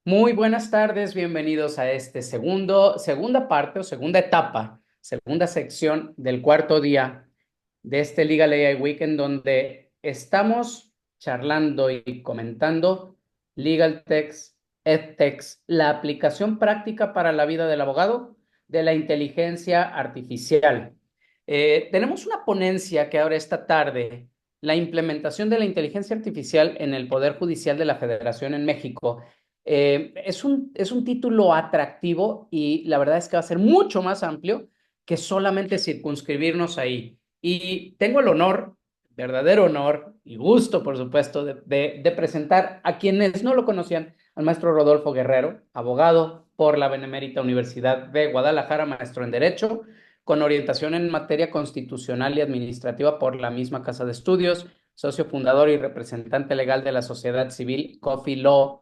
Muy buenas tardes, bienvenidos a este segunda parte o segunda etapa, segunda sección del cuarto día de este Legal AI Week, en donde estamos charlando y comentando Legal Text, EdText, la aplicación práctica para la vida del abogado de la inteligencia artificial. Tenemos una ponencia que ahora esta tarde, la implementación de la inteligencia artificial en el Poder Judicial de la Federación en México. Es un título atractivo y la verdad es que va a ser mucho más amplio que solamente circunscribirnos ahí. Y tengo el honor, verdadero honor y gusto, por supuesto, de presentar a quienes no lo conocían, al maestro Rodolfo Guerrero, abogado por la Benemérita Universidad de Guadalajara, maestro en Derecho, con orientación en materia constitucional y administrativa por la misma Casa de Estudios, socio fundador y representante legal de la sociedad civil Coffee Law,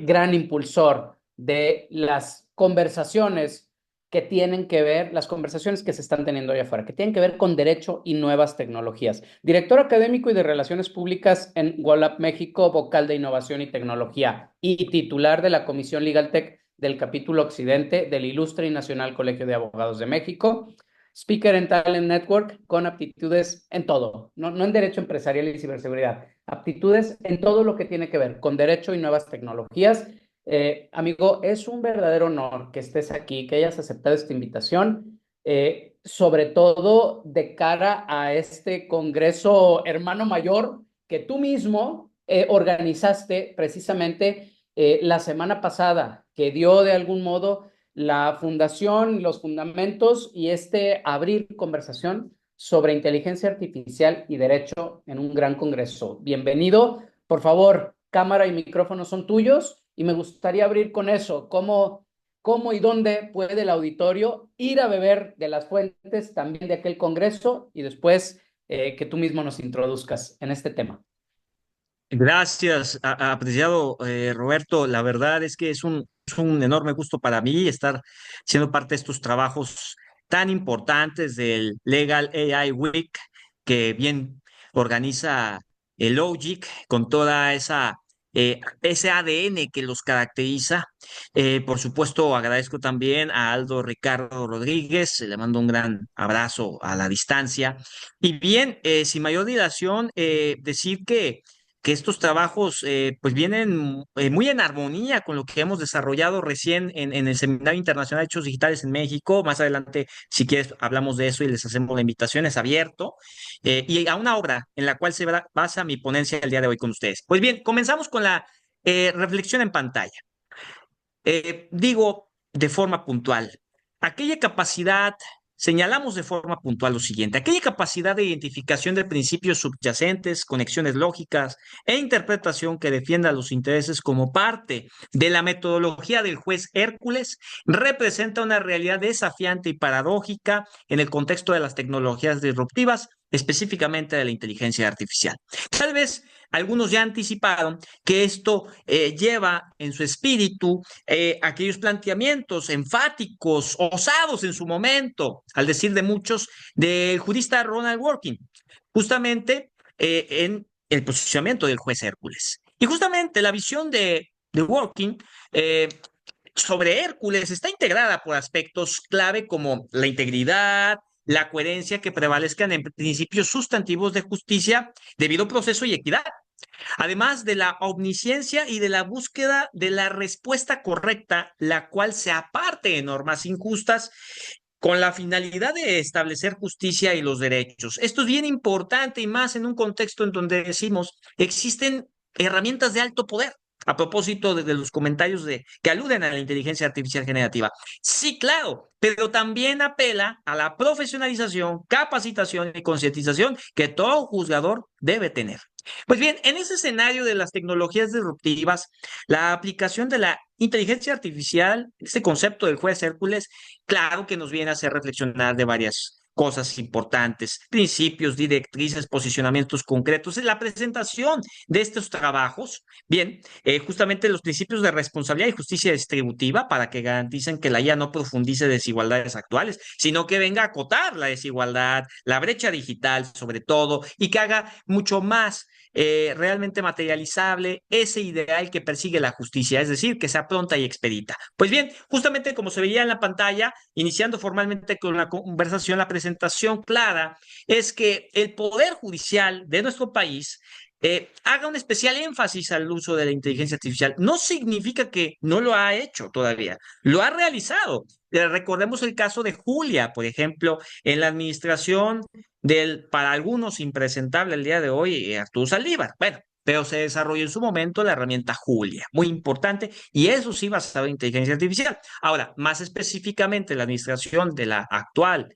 gran impulsor de las conversaciones que tienen que ver, las conversaciones que se están teniendo allá afuera, que tienen que ver con derecho y nuevas tecnologías. Director académico y de Relaciones Públicas en Wallap México, vocal de Innovación y Tecnología y titular de la Comisión Legal Tech del capítulo Occidente del Ilustre y Nacional Colegio de Abogados de México. Speaker en Talent Network con aptitudes en todo, no en derecho empresarial y ciberseguridad, aptitudes en todo lo que tiene que ver con derecho y nuevas tecnologías. Amigo, es un verdadero honor que estés aquí, que hayas aceptado esta invitación, sobre todo de cara a este congreso hermano mayor que tú mismo organizaste precisamente la semana pasada, que dio de algún modo la fundación, los fundamentos y este abrir conversación sobre inteligencia artificial y derecho en un gran congreso. Bienvenido. Por favor, cámara y micrófono son tuyos y me gustaría abrir con eso. ¿Cómo y dónde puede el auditorio ir a beber de las fuentes también de aquel congreso y después que tú mismo nos introduzcas en este tema? Gracias, apreciado Roberto. La verdad es que es un enorme gusto para mí estar siendo parte de estos trabajos tan importantes del Legal AI Week, que bien organiza el LOGIC con toda ese ADN que los caracteriza. Por supuesto, agradezco también a Aldo Ricardo Rodríguez, le mando un gran abrazo a la distancia. Y bien, sin mayor dilación, decir que estos trabajos pues vienen muy en armonía con lo que hemos desarrollado recién en el Seminario Internacional de Hechos Digitales en México. Más adelante, si quieres, hablamos de eso y les hacemos la invitación, es abierto. Y a una obra en la cual basa mi ponencia el día de hoy con ustedes. Pues bien, comenzamos con la reflexión en pantalla. Digo de forma puntual, aquella capacidad, señalamos de forma puntual lo siguiente, aquella capacidad de identificación de principios subyacentes, conexiones lógicas e interpretación que defienda los intereses como parte de la metodología del juez Hércules representa una realidad desafiante y paradójica en el contexto de las tecnologías disruptivas, específicamente de la inteligencia artificial. Tal vez algunos ya anticiparon que esto lleva en su espíritu aquellos planteamientos enfáticos, osados en su momento, al decir de muchos, del jurista Ronald Working, justamente en el posicionamiento del juez Hércules. Y justamente la visión de Working sobre Hércules está integrada por aspectos clave como la integridad, la coherencia que prevalezcan en principios sustantivos de justicia, debido proceso y equidad, además de la omnisciencia y de la búsqueda de la respuesta correcta, la cual se aparte de normas injustas con la finalidad de establecer justicia y los derechos. Esto es bien importante y más en un contexto en donde decimos existen herramientas de alto poder. A propósito de los comentarios que aluden a la inteligencia artificial generativa. Sí, claro, pero también apela a la profesionalización, capacitación y concientización que todo juzgador debe tener. Pues bien, en ese escenario de las tecnologías disruptivas, la aplicación de la inteligencia artificial, este concepto del juez Hércules, claro que nos viene a hacer reflexionar de cosas importantes, principios, directrices, posicionamientos concretos. En la presentación de estos trabajos, bien, justamente los principios de responsabilidad y justicia distributiva para que garanticen que la IA no profundice desigualdades actuales, sino que venga a acotar la desigualdad, la brecha digital sobre todo, y que haga mucho más realmente materializable ese ideal que persigue la justicia, es decir, que sea pronta y expedita. Pues bien, justamente como se veía en la pantalla, iniciando formalmente con la conversación, la presentación clara es que el Poder Judicial de nuestro país haga un especial énfasis al uso de la inteligencia artificial. No significa que no lo ha hecho todavía, lo ha realizado. Recordemos el caso de Julia, por ejemplo, en la administración del, para algunos, impresentable el día de hoy, Arturo Saldívar. Bueno, pero se desarrolló en su momento la herramienta Julia, muy importante, y eso sí basado en inteligencia artificial. Ahora, más específicamente, la administración de la actual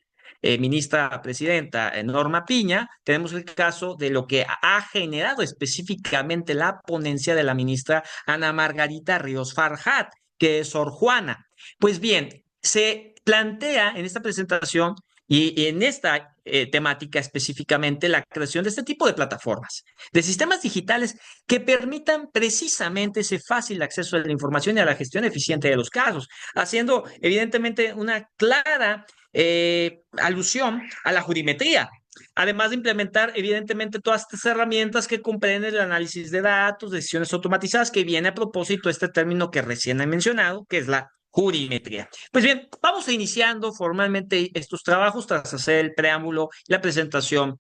ministra presidenta Norma Piña, tenemos el caso de lo que ha generado específicamente la ponencia de la ministra Ana Margarita Ríos Farjat, que es Sor Juana. Pues bien, se plantea en esta presentación y en esta temática específicamente la creación de este tipo de plataformas, de sistemas digitales que permitan precisamente ese fácil acceso a la información y a la gestión eficiente de los casos, haciendo evidentemente una clara alusión a la jurimetría. Además de implementar, evidentemente, todas estas herramientas que comprenden el análisis de datos, decisiones automatizadas, que viene a propósito de este término que recién he mencionado, que es la jurimetría. Pues bien, vamos iniciando formalmente estos trabajos tras hacer el preámbulo y la presentación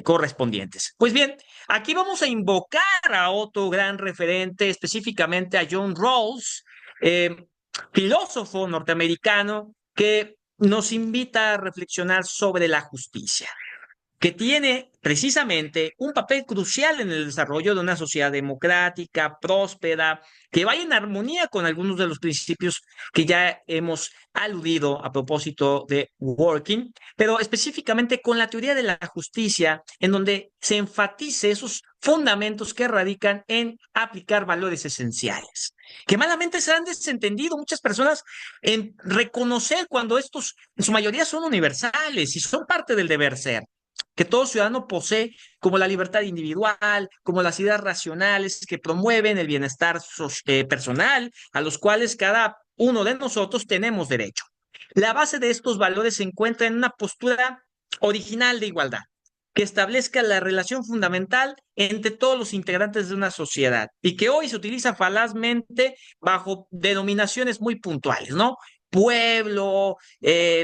correspondientes. Pues bien, aquí vamos a invocar a otro gran referente, específicamente a John Rawls, filósofo norteamericano, que nos invita a reflexionar sobre la justicia, que tiene precisamente un papel crucial en el desarrollo de una sociedad democrática, próspera, que vaya en armonía con algunos de los principios que ya hemos aludido a propósito de Working, pero específicamente con la teoría de la justicia, en donde se enfatice esos fundamentos que radican en aplicar valores esenciales, que malamente se han desentendido muchas personas en reconocer cuando estos en su mayoría son universales y son parte del deber ser que todo ciudadano posee, como la libertad individual, como las ideas racionales que promueven el bienestar personal, a los cuales cada uno de nosotros tenemos derecho. La base de estos valores se encuentra en una postura original de igualdad, que establezca la relación fundamental entre todos los integrantes de una sociedad y que hoy se utiliza falazmente bajo denominaciones muy puntuales, ¿no? Pueblo,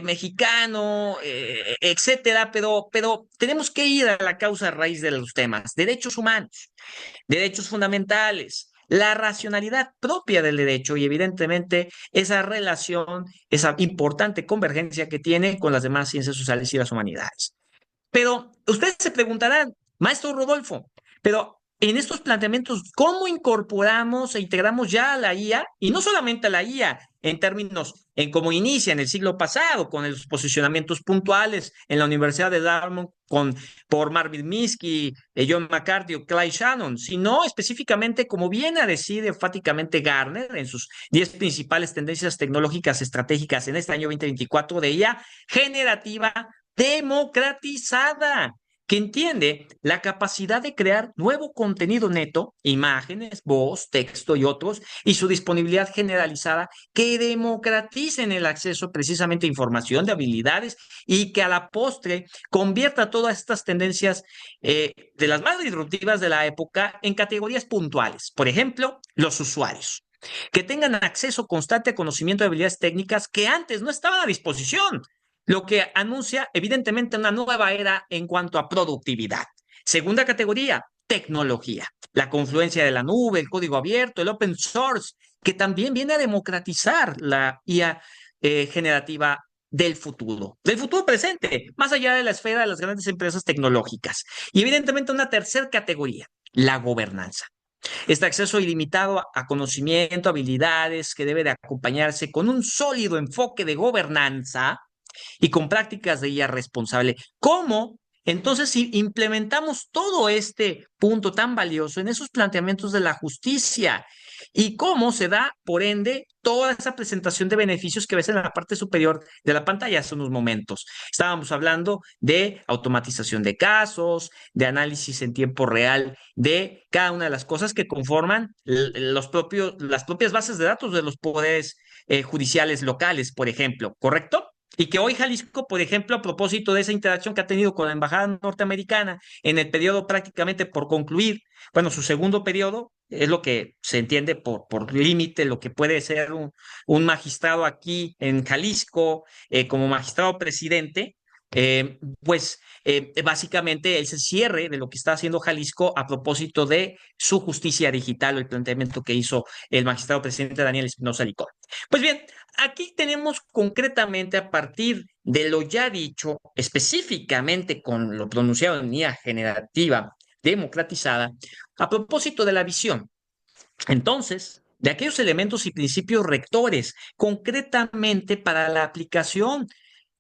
mexicano, etcétera, pero tenemos que ir a la causa raíz de los temas, derechos humanos, derechos fundamentales, la racionalidad propia del derecho y evidentemente esa relación, esa importante convergencia que tiene con las demás ciencias sociales y las humanidades. Pero ustedes se preguntarán, maestro Rodolfo, pero en estos planteamientos, ¿cómo incorporamos e integramos ya a la IA? Y no solamente a la IA, en términos, en cómo inicia en el siglo pasado, con los posicionamientos puntuales en la Universidad de Dartmouth, por Marvin Minsky, John McCarthy o Clay Shannon, sino específicamente, como viene a decir enfáticamente Gartner en sus 10 principales tendencias tecnológicas estratégicas en este año 2024 de IA generativa democratizada, que entiende la capacidad de crear nuevo contenido neto, imágenes, voz, texto y otros, y su disponibilidad generalizada que democraticen el acceso precisamente a información, de habilidades y que a la postre convierta todas estas tendencias de las más disruptivas de la época en categorías puntuales. Por ejemplo, los usuarios que tengan acceso constante a conocimiento de habilidades técnicas que antes no estaban a disposición, lo que anuncia evidentemente una nueva era en cuanto a productividad. Segunda categoría, tecnología. La confluencia de la nube, el código abierto, el open source, que también viene a democratizar la IA generativa del futuro presente, más allá de la esfera de las grandes empresas tecnológicas. Y evidentemente una tercera categoría, la gobernanza. Este acceso ilimitado a conocimiento, habilidades, que debe de acompañarse con un sólido enfoque de gobernanza y con prácticas de IA responsable. ¿Cómo? Entonces, si implementamos todo este punto tan valioso en esos planteamientos de la justicia y cómo se da, por ende, toda esa presentación de beneficios que ves en la parte superior de la pantalla hace unos momentos. Estábamos hablando de automatización de casos, de análisis en tiempo real de cada una de las cosas que conforman las propias bases de datos de los poderes judiciales locales, por ejemplo, ¿correcto? Y que hoy Jalisco, por ejemplo, a propósito de esa interacción que ha tenido con la embajada norteamericana en el periodo prácticamente por concluir, bueno, su segundo periodo, es lo que se entiende por límite, lo que puede ser un magistrado aquí en Jalisco como magistrado presidente, básicamente es el cierre de lo que está haciendo Jalisco a propósito de su justicia digital o el planteamiento que hizo el magistrado presidente Daniel Espinosa Licón. Pues bien, aquí tenemos concretamente a partir de lo ya dicho, específicamente con lo pronunciado en IA generativa democratizada, a propósito de la visión. Entonces, de aquellos elementos y principios rectores, concretamente para la aplicación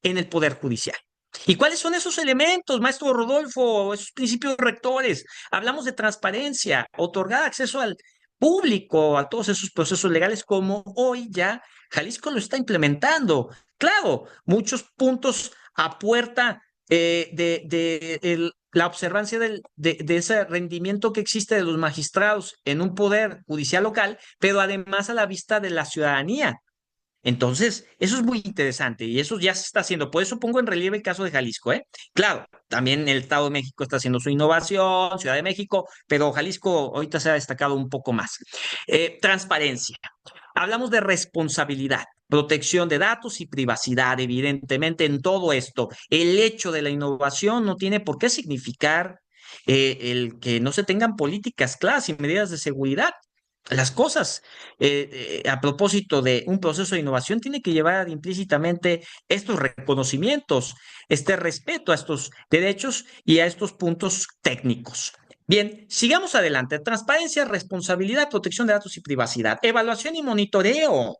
en el Poder Judicial. ¿Y cuáles son esos elementos, maestro Rodolfo, esos principios rectores? Hablamos de transparencia, otorgar acceso al público a todos esos procesos legales como hoy ya Jalisco lo está implementando. Claro, muchos puntos a puerta la observancia de ese rendimiento que existe de los magistrados en un poder judicial local, pero además a la vista de la ciudadanía. Entonces, eso es muy interesante y eso ya se está haciendo. Por eso pongo en relieve el caso de Jalisco, ¿eh? Claro, también el Estado de México está haciendo su innovación, Ciudad de México, pero Jalisco ahorita se ha destacado un poco más. Transparencia. Hablamos de responsabilidad, protección de datos y privacidad, evidentemente, en todo esto. El hecho de la innovación no tiene por qué significar el que no se tengan políticas claras y medidas de seguridad. Las cosas, a propósito de un proceso de innovación, tiene que llevar implícitamente estos reconocimientos, este respeto a estos derechos y a estos puntos técnicos. Bien, sigamos adelante. Transparencia, responsabilidad, protección de datos y privacidad. Evaluación y monitoreo.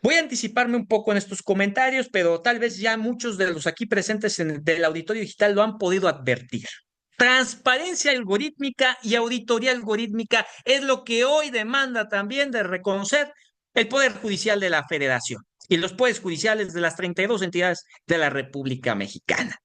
Voy a anticiparme un poco en estos comentarios, pero tal vez ya muchos de los aquí presentes del auditorio digital lo han podido advertir. Transparencia algorítmica y auditoría algorítmica es lo que hoy demanda también de reconocer el Poder Judicial de la Federación y los poderes judiciales de las 32 entidades de la República Mexicana.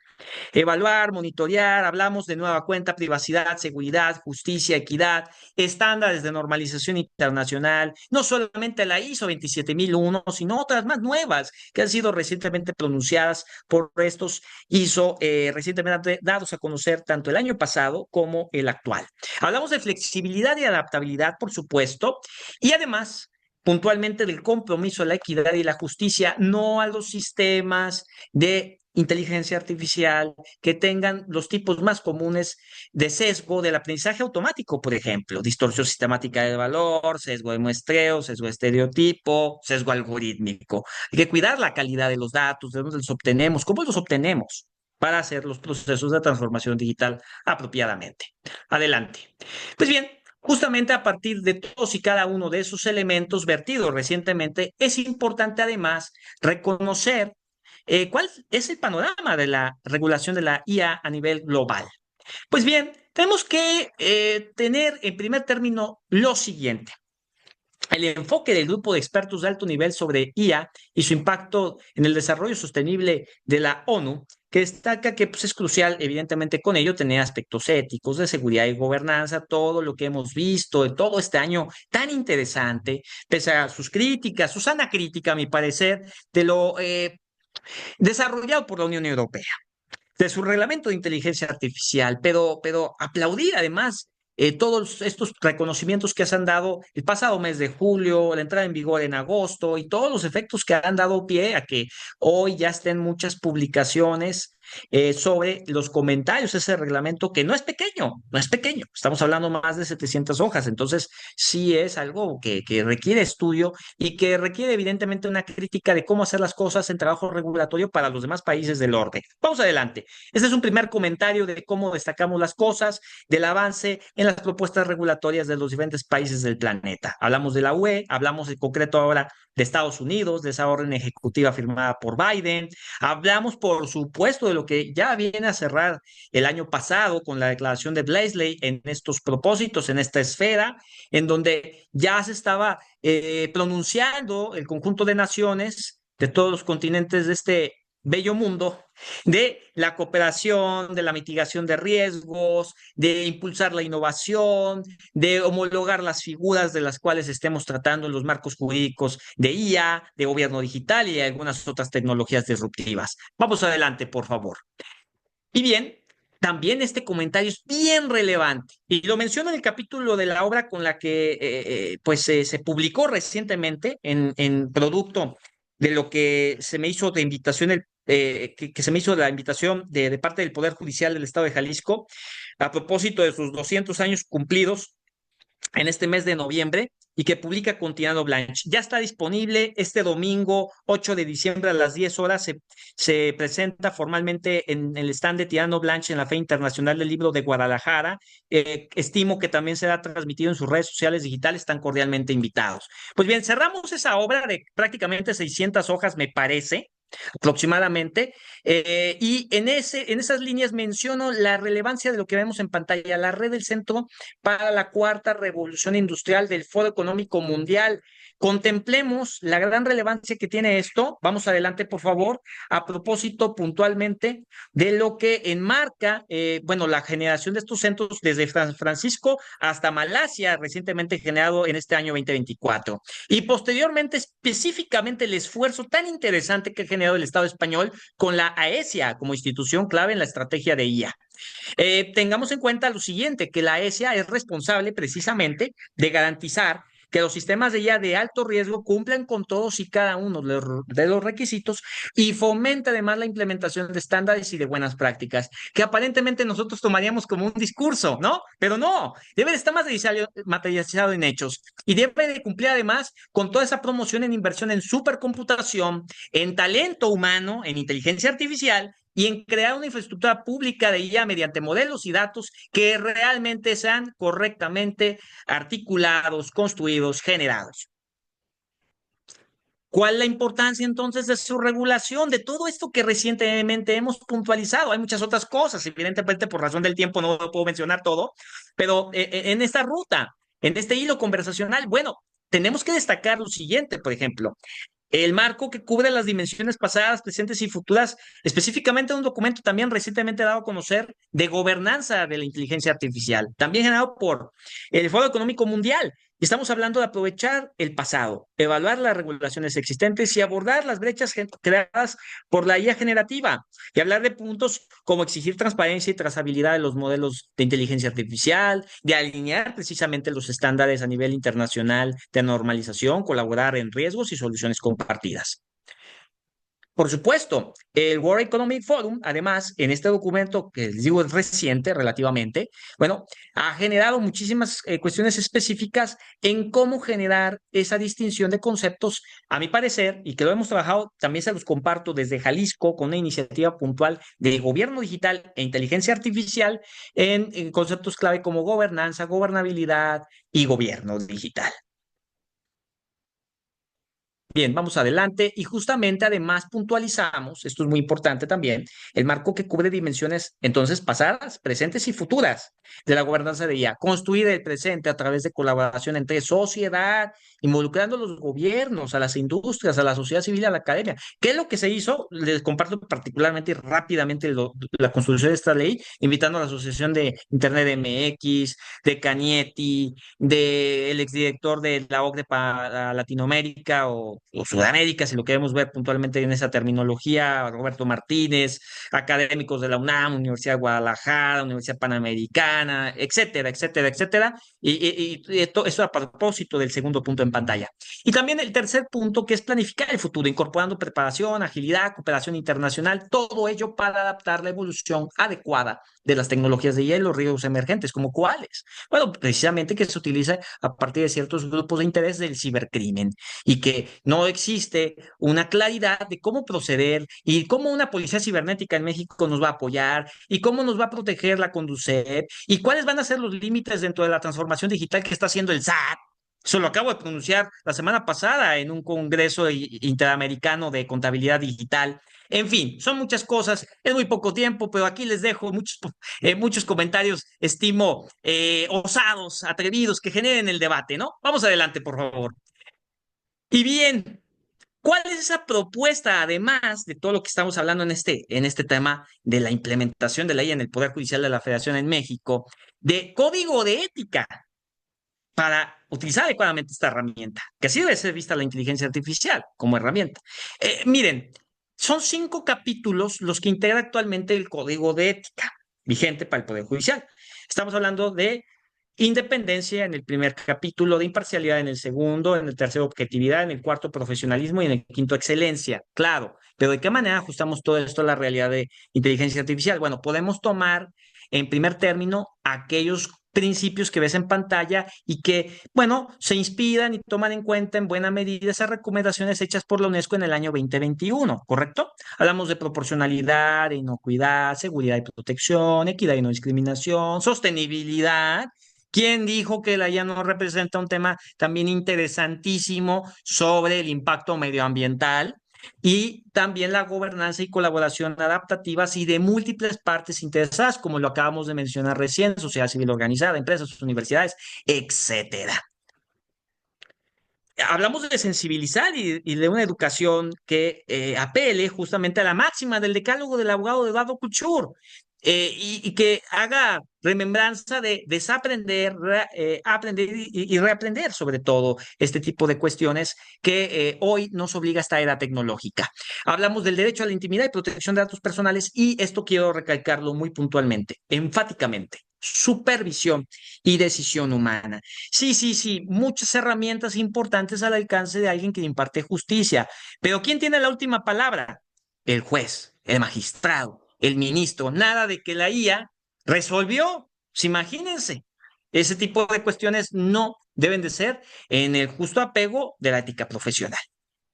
Evaluar, monitorear, hablamos de nueva cuenta, privacidad, seguridad, justicia, equidad, estándares de normalización internacional, no solamente la ISO 27001, sino otras más nuevas que han sido recientemente pronunciadas por estos ISO, recientemente dados a conocer tanto el año pasado como el actual. Hablamos de flexibilidad y adaptabilidad, por supuesto, y además puntualmente del compromiso a la equidad y la justicia, no a los sistemas de inteligencia artificial que tengan los tipos más comunes de sesgo del aprendizaje automático, por ejemplo, distorsión sistemática de valor, sesgo de muestreo, sesgo de estereotipo, sesgo algorítmico. Hay que cuidar la calidad de los datos, de dónde los obtenemos, cómo los obtenemos para hacer los procesos de transformación digital apropiadamente. Adelante. Pues bien, justamente a partir de todos y cada uno de esos elementos vertidos recientemente, es importante además reconocer ¿cuál es el panorama de la regulación de la IA a nivel global? Pues bien, tenemos que tener en primer término lo siguiente. El enfoque del grupo de expertos de alto nivel sobre IA y su impacto en el desarrollo sostenible de la ONU, que destaca que pues, es crucial, evidentemente, con ello tener aspectos éticos de seguridad y gobernanza, todo lo que hemos visto en todo este año tan interesante, pese a sus críticas, su sana crítica, a mi parecer, de lo desarrollado por la Unión Europea, de su reglamento de inteligencia artificial, pero aplaudir además todos estos reconocimientos que se han dado el pasado mes de julio, la entrada en vigor en agosto y todos los efectos que han dado pie a que hoy ya estén muchas publicaciones sobre los comentarios de ese reglamento que no es pequeño, no es pequeño. Estamos hablando más de 700 hojas, entonces sí es algo que requiere estudio y que requiere evidentemente una crítica de cómo hacer las cosas en trabajo regulatorio para los demás países del orden. Vamos adelante. Este es un primer comentario de cómo destacamos las cosas, del avance en las propuestas regulatorias de los diferentes países del planeta. Hablamos de la UE, hablamos en concreto ahora de Estados Unidos, de esa orden ejecutiva firmada por Biden, hablamos por supuesto de lo que ya viene a cerrar el año pasado con la declaración de Blaisley en estos propósitos, en esta esfera, en donde ya se estaba pronunciando el conjunto de naciones de todos los continentes de este bello mundo, de la cooperación, de la mitigación de riesgos, de impulsar la innovación, de homologar las figuras de las cuales estemos tratando en los marcos jurídicos de IA, de gobierno digital y algunas otras tecnologías disruptivas. Vamos adelante, por favor. Y bien, también este comentario es bien relevante y lo menciono en el capítulo de la obra con la que se publicó recientemente en producto de lo que se me hizo de invitación, que se me hizo la invitación de parte del Poder Judicial del Estado de Jalisco a propósito de sus 200 años cumplidos en este mes de noviembre y que publica con Tirano Blanche. Ya está disponible este domingo 8 de diciembre a las 10 horas. Se presenta formalmente en el stand de Tirano Blanche en la Feria Internacional del Libro de Guadalajara. Estimo que también será transmitido en sus redes sociales digitales. Están cordialmente invitados. Pues bien, cerramos esa obra de prácticamente 600 hojas, me parece, aproximadamente, y en esas líneas menciono la relevancia de lo que vemos en pantalla, la red del Centro para la Cuarta Revolución Industrial del Foro Económico Mundial. Contemplemos la gran relevancia que tiene esto. Vamos adelante, por favor, a propósito puntualmente de lo que enmarca, la generación de estos centros desde San Francisco hasta Malasia, recientemente generado en este año 2024. Y posteriormente, específicamente, el esfuerzo tan interesante que ha generado el Estado español con la AESIA como institución clave en la estrategia de IA. Tengamos en cuenta lo siguiente, que la AESIA es responsable precisamente de garantizar que los sistemas de IA de alto riesgo cumplan con todos y cada uno de los requisitos y fomenta además la implementación de estándares y de buenas prácticas, que aparentemente nosotros tomaríamos como un discurso, ¿no? Pero no, debe de estar materializado en hechos y debe de cumplir además con toda esa promoción en inversión en supercomputación, en talento humano, en inteligencia artificial y en crear una infraestructura pública de IA mediante modelos y datos que realmente sean correctamente articulados, construidos, generados. ¿Cuál es la importancia entonces de su regulación, de todo esto que recientemente hemos puntualizado? Hay muchas otras cosas, evidentemente por razón del tiempo no lo puedo mencionar todo, pero en esta ruta, en este hilo conversacional, bueno, tenemos que destacar lo siguiente, por ejemplo, el marco que cubre las dimensiones pasadas, presentes y futuras, específicamente un documento también recientemente dado a conocer de gobernanza de la inteligencia artificial, también generado por el Foro Económico Mundial. Estamos hablando de aprovechar el pasado, evaluar las regulaciones existentes y abordar las brechas creadas por la IA generativa y hablar de puntos como exigir transparencia y trazabilidad de los modelos de inteligencia artificial, de alinear precisamente los estándares a nivel internacional de normalización, colaborar en riesgos y soluciones compartidas. Por supuesto, el World Economic Forum, además, en este documento que les digo es reciente relativamente, bueno, ha generado muchísimas cuestiones específicas en cómo generar esa distinción de conceptos, a mi parecer, y que lo hemos trabajado, también se los comparto desde Jalisco con una iniciativa puntual de gobierno digital e inteligencia artificial en conceptos clave como gobernanza, gobernabilidad y gobierno digital. Bien, vamos adelante y justamente además puntualizamos, esto es muy importante también, el marco que cubre dimensiones entonces pasadas, presentes y futuras de la gobernanza de IA, construir el presente a través de colaboración entre sociedad, involucrando a los gobiernos, a las industrias, a la sociedad civil, a la academia. ¿Qué es lo que se hizo? Les comparto particularmente y rápidamente la construcción de esta ley, invitando a la Asociación de Internet MX, de Canietti, del exdirector de la OCDE para Latinoamérica o Sudamérica, si lo queremos ver puntualmente en esa terminología, Roberto Martínez, académicos de la UNAM, Universidad de Guadalajara, Universidad Panamericana, etcétera, etcétera, etcétera. Y eso a propósito del segundo punto en pantalla. Y también el tercer punto, que es planificar el futuro, incorporando preparación, agilidad, cooperación internacional, todo ello para adaptar la evolución adecuada de las tecnologías de IA y los riesgos emergentes, como cuáles. Bueno, precisamente que se utiliza a partir de ciertos grupos de interés del cibercrimen y que no existe una claridad de cómo proceder y cómo una policía cibernética en México nos va a apoyar y cómo nos va a proteger la Conducef y cuáles van a ser los límites dentro de la transformación digital que está haciendo el SAT. Eso lo acabo de pronunciar la semana pasada en un congreso interamericano de contabilidad digital. En fin, son muchas cosas, es muy poco tiempo, pero aquí les dejo muchos comentarios, estimo, osados, atrevidos, que generen el debate, ¿no? Vamos adelante, por favor. Y bien, ¿cuál es esa propuesta, además de todo lo que estamos hablando en este tema de la implementación de la ley en el Poder Judicial de la Federación en México, de código de ética para utilizar adecuadamente esta herramienta? Que así debe ser vista la inteligencia artificial como herramienta. Miren, son 5 capítulos los que integra actualmente el código de ética vigente para el Poder Judicial. Estamos hablando de independencia en el primer capítulo, de imparcialidad en el segundo, en el tercero objetividad, en el cuarto profesionalismo y en el quinto excelencia. Claro, pero ¿de qué manera ajustamos todo esto a la realidad de inteligencia artificial? Bueno, podemos tomar en primer término aquellos principios que ves en pantalla y que, bueno, se inspiran y toman en cuenta en buena medida esas recomendaciones hechas por la UNESCO en el año 2021, ¿correcto? Hablamos de proporcionalidad, de inocuidad, seguridad y protección, equidad y no discriminación, sostenibilidad. ¿Quién dijo que la IA no representa un tema también interesantísimo sobre el impacto medioambiental? Y también la gobernanza y colaboración adaptativas y de múltiples partes interesadas, como lo acabamos de mencionar recién, sociedad civil organizada, empresas, universidades, etcétera. Hablamos de sensibilizar y de una educación que apele justamente a la máxima del decálogo del abogado de Eduardo Couture, y que haga remembranza de desaprender, aprender y reaprender sobre todo este tipo de cuestiones que hoy nos obliga a esta era tecnológica. Hablamos del derecho a la intimidad y protección de datos personales y esto quiero recalcarlo muy puntualmente, enfáticamente. Supervisión y decisión humana. Sí, sí, sí, muchas herramientas importantes al alcance de alguien que imparte justicia. Pero ¿quién tiene la última palabra? El juez, el magistrado, el ministro. Nada de que la IA resolvió. Pues imagínense, ese tipo de cuestiones no deben de ser en el justo apego de la ética profesional,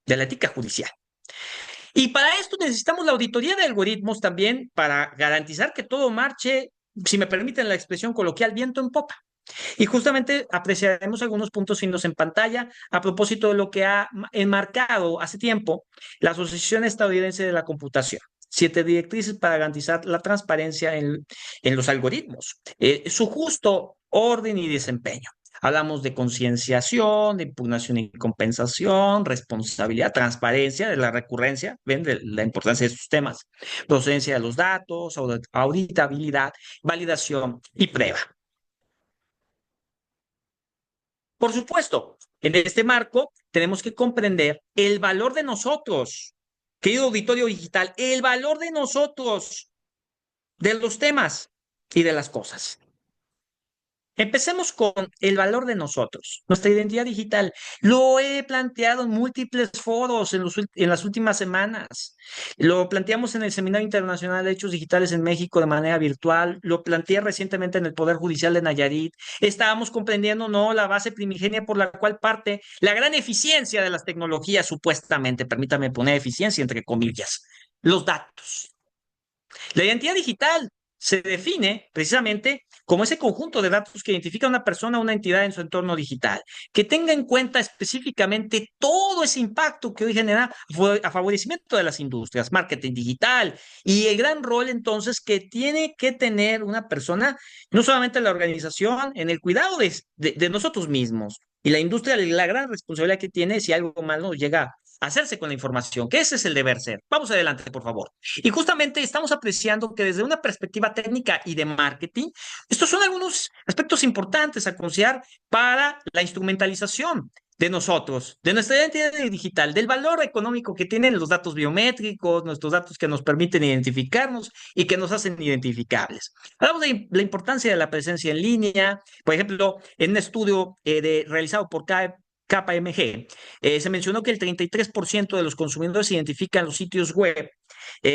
de la ética judicial. Y para esto necesitamos la auditoría de algoritmos también para garantizar que todo marche, si me permiten la expresión coloquial, viento en popa. Y justamente apreciaremos algunos puntos finos en pantalla a propósito de lo que ha enmarcado hace tiempo la Asociación Estadounidense de la Computación. 7 directrices para garantizar la transparencia en los algoritmos, su justo orden y desempeño. Hablamos de concienciación, de impugnación y compensación, responsabilidad, transparencia, de la recurrencia, ven, de la importancia de estos temas, procedencia de los datos, auditabilidad, validación y prueba. Por supuesto, en este marco tenemos que comprender el valor de nosotros, querido auditorio digital, el valor de nosotros, de los temas y de las cosas. Empecemos con el valor de nosotros, nuestra identidad digital. Lo he planteado en múltiples foros en las últimas semanas. Lo planteamos en el Seminario Internacional de Hechos Digitales en México de manera virtual. Lo planteé recientemente en el Poder Judicial de Nayarit. Estábamos comprendiendo, no, la base primigenia por la cual parte la gran eficiencia de las tecnologías, supuestamente, permítame poner eficiencia entre comillas, los datos. La identidad digital se define precisamente como ese conjunto de datos que identifica a una persona o una entidad en su entorno digital, que tenga en cuenta específicamente todo ese impacto que hoy genera a favorecimiento de las industrias, marketing digital y el gran rol entonces que tiene que tener una persona, no solamente en la organización, en el cuidado de nosotros mismos. Y la industria, la gran responsabilidad que tiene si algo mal nos llega a hacerse con la información, que ese es el deber ser. Vamos adelante, por favor. Y justamente estamos apreciando que desde una perspectiva técnica y de marketing, estos son algunos aspectos importantes a considerar para la instrumentalización de nosotros, de nuestra identidad digital, del valor económico que tienen los datos biométricos, nuestros datos que nos permiten identificarnos y que nos hacen identificables. Hablamos de la importancia de la presencia en línea. Por ejemplo, en un estudio realizado por KPMG, se mencionó que el 33% de los consumidores identifican los sitios web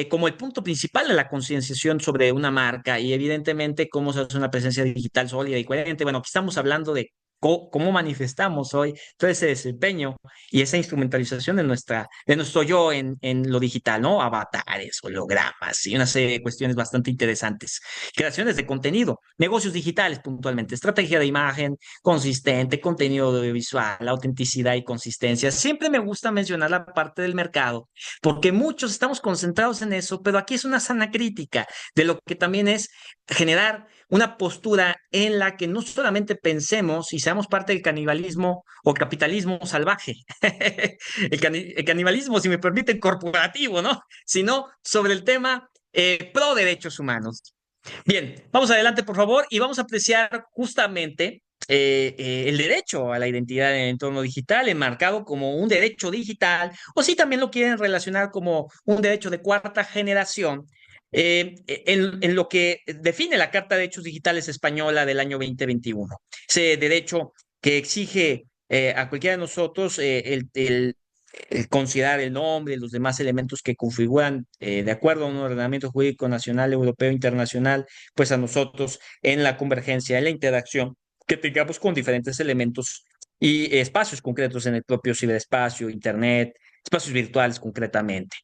como el punto principal de la concienciación sobre una marca y evidentemente cómo se hace una presencia digital sólida y coherente. Bueno, aquí estamos hablando de cómo manifestamos hoy todo ese desempeño y esa instrumentalización de nuestro yo en lo digital, ¿no? Avatares, hologramas y una serie de cuestiones bastante interesantes. Creaciones de contenido, negocios digitales puntualmente, estrategia de imagen consistente, contenido audiovisual, autenticidad y consistencia. Siempre me gusta mencionar la parte del mercado, porque muchos estamos concentrados en eso, pero aquí es una sana crítica de lo que también es generar una postura en la que no solamente pensemos y seamos parte del canibalismo o capitalismo salvaje, el canibalismo, si me permiten, corporativo, ¿no? Sino sobre el tema pro derechos humanos. Bien, vamos adelante, por favor, y vamos a apreciar justamente el derecho a la identidad en el entorno digital, enmarcado como un derecho digital, o si también lo quieren relacionar como un derecho de cuarta generación, en lo que define la Carta de Derechos Digitales Española del año 2021. Ese derecho que exige a cualquiera de nosotros considerar el nombre y los demás elementos que configuran, de acuerdo a un ordenamiento jurídico nacional, europeo, internacional, pues a nosotros en la convergencia, en la interacción que tengamos con diferentes elementos y espacios concretos en el propio ciberespacio, Internet, espacios virtuales concretamente.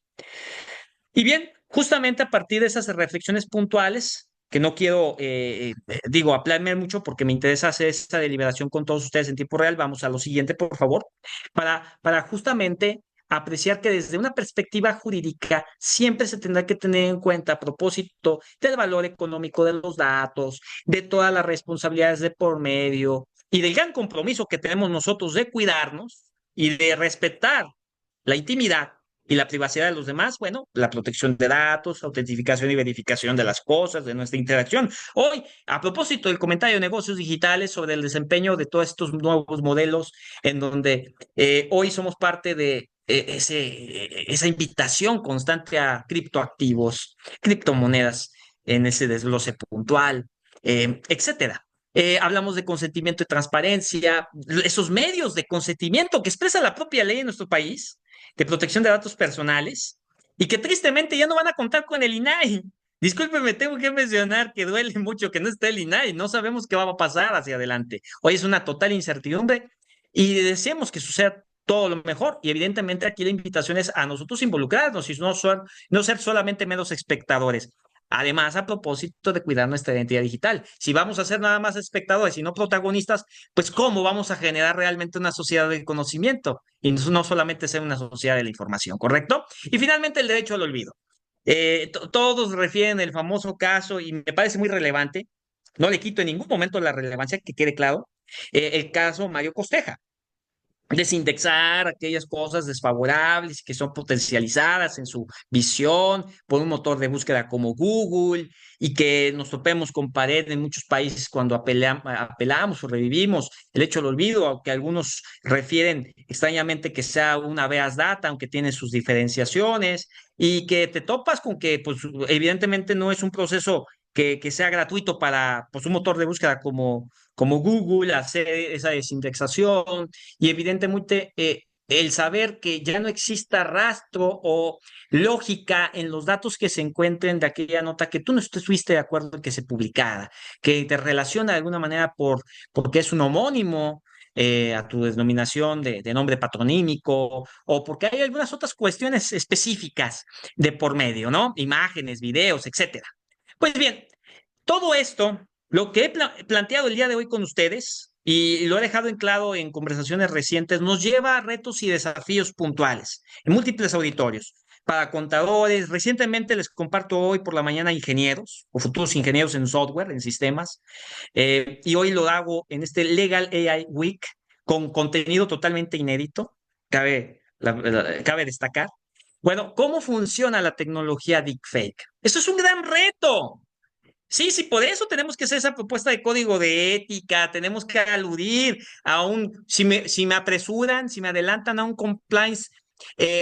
Y bien, justamente a partir de esas reflexiones puntuales, que no quiero, aplarme mucho porque me interesa hacer esta deliberación con todos ustedes en tiempo real, vamos a lo siguiente, por favor, para justamente apreciar que desde una perspectiva jurídica siempre se tendrá que tener en cuenta a propósito del valor económico de los datos, de todas las responsabilidades de por medio y del gran compromiso que tenemos nosotros de cuidarnos y de respetar la intimidad y la privacidad de los demás, bueno, la protección de datos, autentificación y verificación de las cosas, de nuestra interacción. Hoy, a propósito del comentario de negocios digitales sobre el desempeño de todos estos nuevos modelos, en donde hoy somos parte de esa invitación constante a criptoactivos, criptomonedas, en ese desglose puntual, etcétera. Hablamos de consentimiento y transparencia, esos medios de consentimiento que expresa la propia ley en nuestro país de protección de datos personales y que tristemente ya no van a contar con el INAI. Discúlpeme, tengo que mencionar que duele mucho que no esté el INAI, no sabemos qué va a pasar hacia adelante. Hoy es una total incertidumbre y deseamos que suceda todo lo mejor y evidentemente aquí la invitación es a nosotros involucrarnos y no ser solamente meros espectadores. Además, a propósito de cuidar nuestra identidad digital, si vamos a ser nada más espectadores y no protagonistas, pues ¿cómo vamos a generar realmente una sociedad del conocimiento? Y no solamente ser una sociedad de la información, ¿correcto? Y finalmente el derecho al olvido. Todos refieren el famoso caso y me parece muy relevante, no le quito en ningún momento la relevancia, que quede claro, el caso Mario Costeja, desindexar aquellas cosas desfavorables que son potencializadas en su visión por un motor de búsqueda como Google y que nos topemos con pared en muchos países cuando apelamos o revivimos el hecho del olvido, aunque algunos refieren extrañamente que sea una habeas data, aunque tiene sus diferenciaciones, y que te topas con que pues evidentemente no es un proceso que sea gratuito para pues, un motor de búsqueda como Google, hacer esa desindexación y evidentemente el saber que ya no exista rastro o lógica en los datos que se encuentren de aquella nota que tú no estuviste de acuerdo en que se publicara, que te relaciona de alguna manera porque es un homónimo a tu denominación de nombre patronímico o porque hay algunas otras cuestiones específicas de por medio, ¿no? Imágenes, videos, etcétera. Pues bien, todo esto, lo que he planteado el día de hoy con ustedes, y lo he dejado en claro en conversaciones recientes, nos lleva a retos y desafíos puntuales en múltiples auditorios. Para contadores, recientemente les comparto hoy por la mañana ingenieros o futuros ingenieros en software, en sistemas, y hoy lo hago en este Legal AI Week con contenido totalmente inédito, cabe destacar. Bueno, ¿cómo funciona la tecnología deepfake? Eso es un gran reto. Sí, sí, por eso tenemos que hacer esa propuesta de código de ética, tenemos que aludir si me apresuran, si me adelantan a un compliance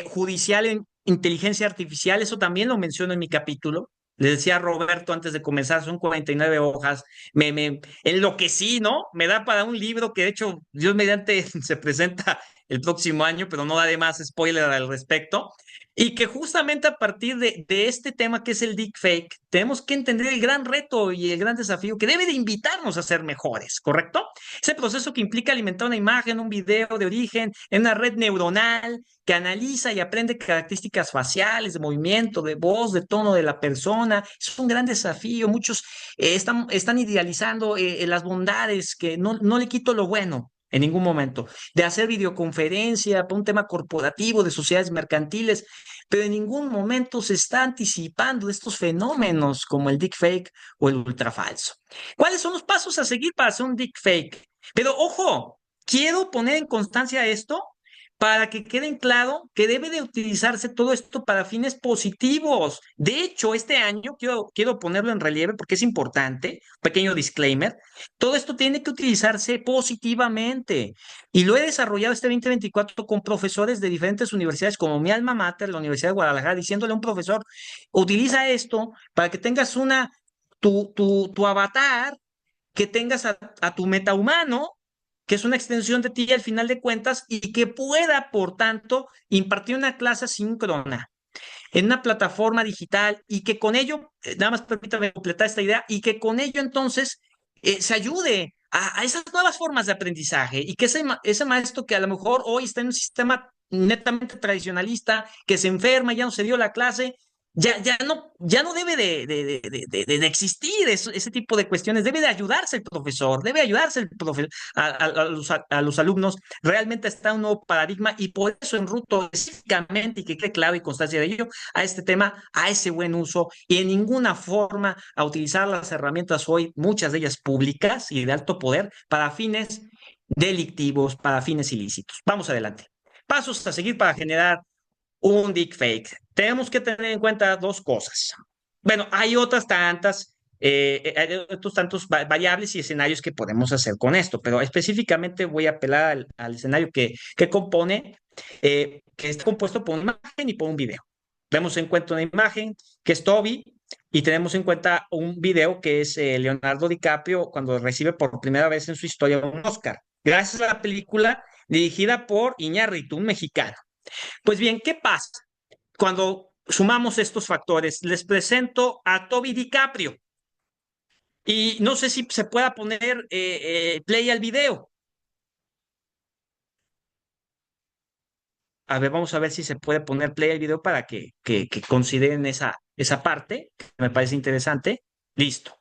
judicial en inteligencia artificial, eso también lo menciono en mi capítulo. Le decía a Roberto antes de comenzar, son 49 hojas. Me enloquecí, ¿no? Me da para un libro que de hecho, Dios mediante, se presenta el próximo año, pero no daré más spoiler al respecto. Y que justamente a partir de este tema que es el deepfake, tenemos que entender el gran reto y el gran desafío que debe de invitarnos a ser mejores, ¿correcto? Ese proceso que implica alimentar una imagen, un video de origen en una red neuronal que analiza y aprende características faciales, de movimiento, de voz, de tono de la persona. Es un gran desafío. Muchos están idealizando las bondades, que no le quito lo bueno en ningún momento, de hacer videoconferencia para un tema corporativo de sociedades mercantiles, pero en ningún momento se está anticipando de estos fenómenos como el deepfake o el ultrafalso. ¿Cuáles son los pasos a seguir para hacer un deepfake? Pero ojo, quiero poner en constancia esto para que queden claro que debe de utilizarse todo esto para fines positivos. De hecho, este año quiero ponerlo en relieve porque es importante, pequeño disclaimer, todo esto tiene que utilizarse positivamente y lo he desarrollado este 2024 con profesores de diferentes universidades como mi alma mater, la Universidad de Guadalajara, diciéndole a un profesor, utiliza esto para que tengas tu avatar, que tengas a tu metahumano, que es una extensión de ti al final de cuentas y que pueda, por tanto, impartir una clase síncrona en una plataforma digital y que con ello, nada más permítame completar esta idea, y que con ello entonces se ayude a esas nuevas formas de aprendizaje y que ese maestro que a lo mejor hoy está en un sistema netamente tradicionalista, que se enferma, ya no se dio la clase, ya no debe de existir ese tipo de cuestiones, debe de ayudarse el profesor, debe ayudarse el profesor a los alumnos, realmente está un nuevo paradigma y por eso enruto específicamente y que quede claro y constancia de ello a este tema, a ese buen uso y en ninguna forma a utilizar las herramientas hoy, muchas de ellas públicas y de alto poder, para fines delictivos, para fines ilícitos. Vamos adelante. Pasos a seguir para generar un deepfake. Tenemos que tener en cuenta dos cosas. Bueno, hay otras tantas, hay otros tantos variables y escenarios que podemos hacer con esto, pero específicamente voy a apelar al escenario que compone, que está compuesto por una imagen y por un video. Tenemos en cuenta una imagen que es Toby y tenemos en cuenta un video que es Leonardo DiCaprio cuando recibe por primera vez en su historia un Oscar, gracias a la película dirigida por Iñárritu, un mexicano. Pues bien, ¿qué pasa cuando sumamos estos factores? Les presento a Toby DiCaprio y no sé si se pueda poner play al video. A ver, vamos a ver si se puede poner play al video para que consideren esa parte, que me parece interesante. Listo.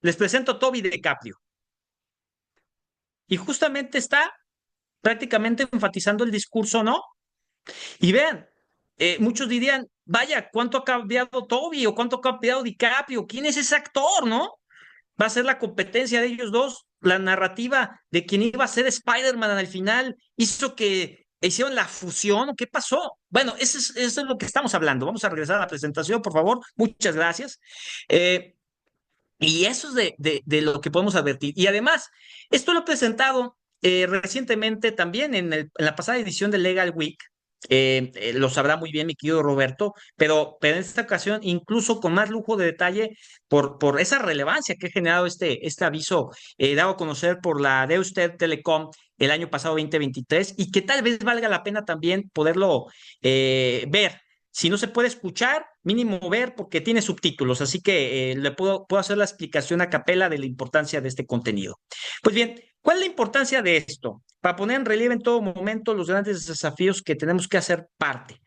Les presento a Toby DiCaprio. Y justamente está prácticamente enfatizando el discurso, ¿no? Y vean, muchos dirían, vaya, ¿cuánto ha cambiado Toby o cuánto ha cambiado DiCaprio? ¿Quién es ese actor, no? Va a ser la competencia de ellos dos. La narrativa de quien iba a ser Spider-Man al final hizo que hicieron la fusión. ¿O qué pasó? Bueno, eso es lo que estamos hablando. Vamos a regresar a la presentación, por favor. Muchas gracias. Eh, y eso es de lo que podemos advertir. Y además, esto lo he presentado recientemente también en la pasada edición de Legal Week. Lo sabrá muy bien mi querido Roberto, pero en esta ocasión incluso con más lujo de detalle por esa relevancia que ha generado este aviso dado a conocer por la Deusted Telecom el año pasado 2023 y que tal vez valga la pena también poderlo ver. Si no se puede escuchar, mínimo ver porque tiene subtítulos, así que le puedo hacer la explicación a capela de la importancia de este contenido. Pues bien, ¿cuál es la importancia de esto? Para poner en relieve en todo momento los grandes desafíos que tenemos que hacer parte.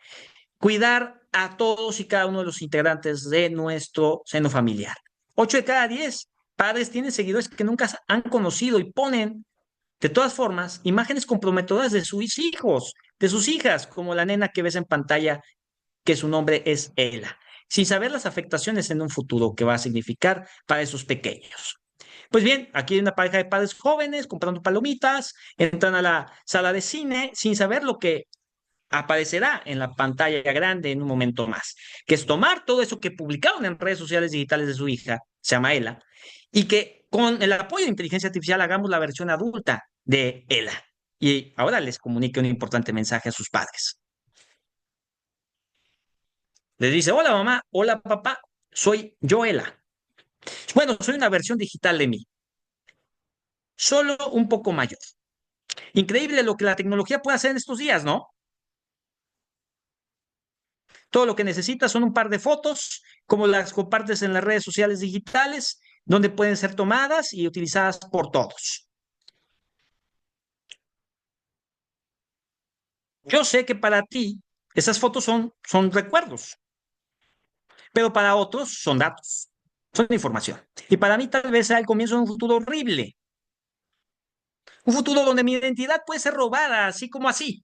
Cuidar a todos y cada uno de los integrantes de nuestro seno familiar. 8 de cada 10 padres tienen seguidores que nunca han conocido y ponen, de todas formas, imágenes comprometedoras de sus hijos, de sus hijas, como la nena que ves en pantalla que su nombre es Ela, sin saber las afectaciones en un futuro que va a significar para esos pequeños. Pues bien, aquí hay una pareja de padres jóvenes comprando palomitas, entran a la sala de cine sin saber lo que aparecerá en la pantalla grande en un momento más, que es tomar todo eso que publicaron en redes sociales digitales de su hija, se llama Ela, y que con el apoyo de inteligencia artificial hagamos la versión adulta de Ela. Y ahora les comunique un importante mensaje a sus padres. Les dice, hola mamá, hola papá, soy Joela. Bueno, soy una versión digital de mí, solo un poco mayor. Increíble lo que la tecnología puede hacer en estos días, ¿no? Todo lo que necesitas son un par de fotos, como las compartes en las redes sociales digitales, donde pueden ser tomadas y utilizadas por todos. Yo sé que para ti esas fotos son recuerdos, pero para otros son datos, son información. Y para mí tal vez sea el comienzo de un futuro horrible, un futuro donde mi identidad puede ser robada, así como así,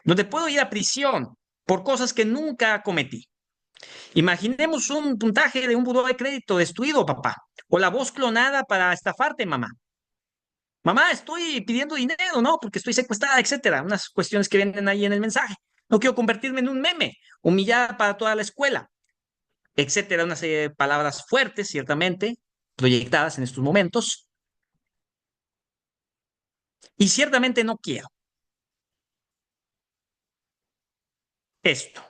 donde puedo ir a prisión por cosas que nunca cometí. Imaginemos un puntaje de un buró de crédito destruido, papá, o la voz clonada para estafarte, mamá. Mamá, estoy pidiendo dinero, ¿no? Porque estoy secuestrada, etcétera. Unas cuestiones que vienen ahí en el mensaje. No quiero convertirme en un meme, humillada para toda la escuela, etcétera. Una serie de palabras fuertes, ciertamente, proyectadas en estos momentos. Y ciertamente no quiero esto.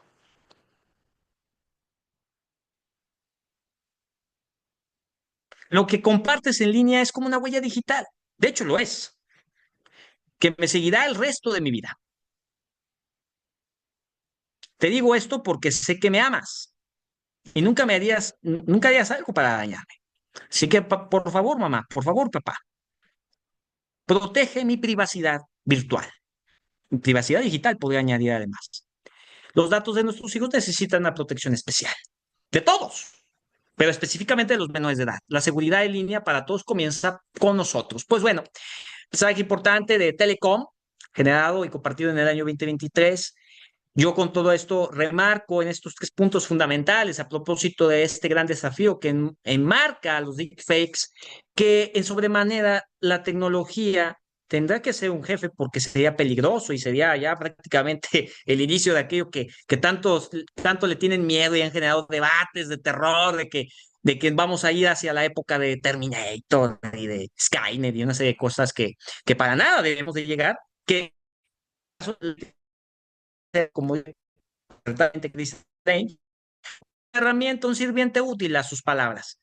Lo que compartes en línea es como una huella digital. De hecho, lo es, que me seguirá el resto de mi vida. Te digo esto porque sé que me amas y nunca harías algo para dañarme. Así que, por favor, mamá, por favor, papá, protege mi privacidad virtual. Mi privacidad digital podría añadir además. Los datos de nuestros hijos necesitan una protección especial. De todos, pero específicamente de los menores de edad. La seguridad en línea para todos comienza con nosotros. Pues bueno, mensaje importante de Telecom, generado y compartido en el año 2023. Yo con todo esto remarco en estos tres puntos fundamentales a propósito de este gran desafío que enmarca a los deepfakes, que en sobremanera la tecnología tendrá que ser un jefe porque sería peligroso y sería ya prácticamente el inicio de aquello que tanto le tienen miedo y han generado debates de terror, de que vamos a ir hacia la época de Terminator y de Skynet y una serie de cosas que para nada debemos de llegar, que como dice Strange, herramienta, un sirviente útil a sus palabras.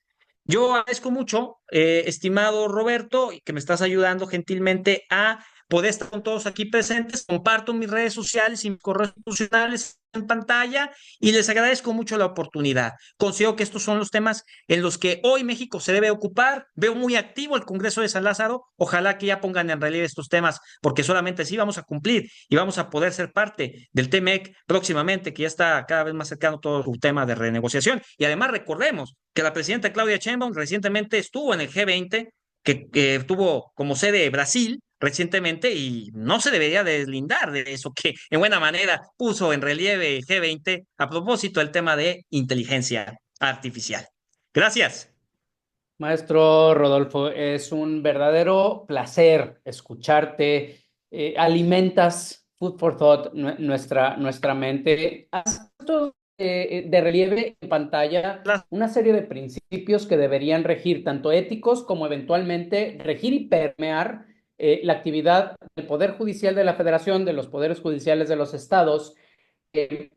Yo agradezco mucho, estimado Roberto, que me estás ayudando gentilmente a poder estar con todos aquí presentes. Comparto mis redes sociales y mis correos institucionales en pantalla y les agradezco mucho la oportunidad. Considero que estos son los temas en los que hoy México se debe ocupar. Veo muy activo el Congreso de San Lázaro. Ojalá que ya pongan en relieve estos temas, porque solamente así vamos a cumplir y vamos a poder ser parte del TMEC próximamente, que ya está cada vez más cercano todo su tema de renegociación. Y además recordemos que la presidenta Claudia Sheinbaum recientemente estuvo en el G20, que tuvo como sede Brasil recientemente, y no se debería deslindar de eso que en buena manera puso en relieve el G20 a propósito del tema de inteligencia artificial. Gracias. Maestro Rodolfo, es un verdadero placer escucharte. Alimentas Food for Thought, nuestra mente. Has puesto de relieve en pantalla una serie de principios que deberían regir, tanto éticos como eventualmente regir y permear la actividad del Poder Judicial de la Federación, de los poderes judiciales de los estados. Eh,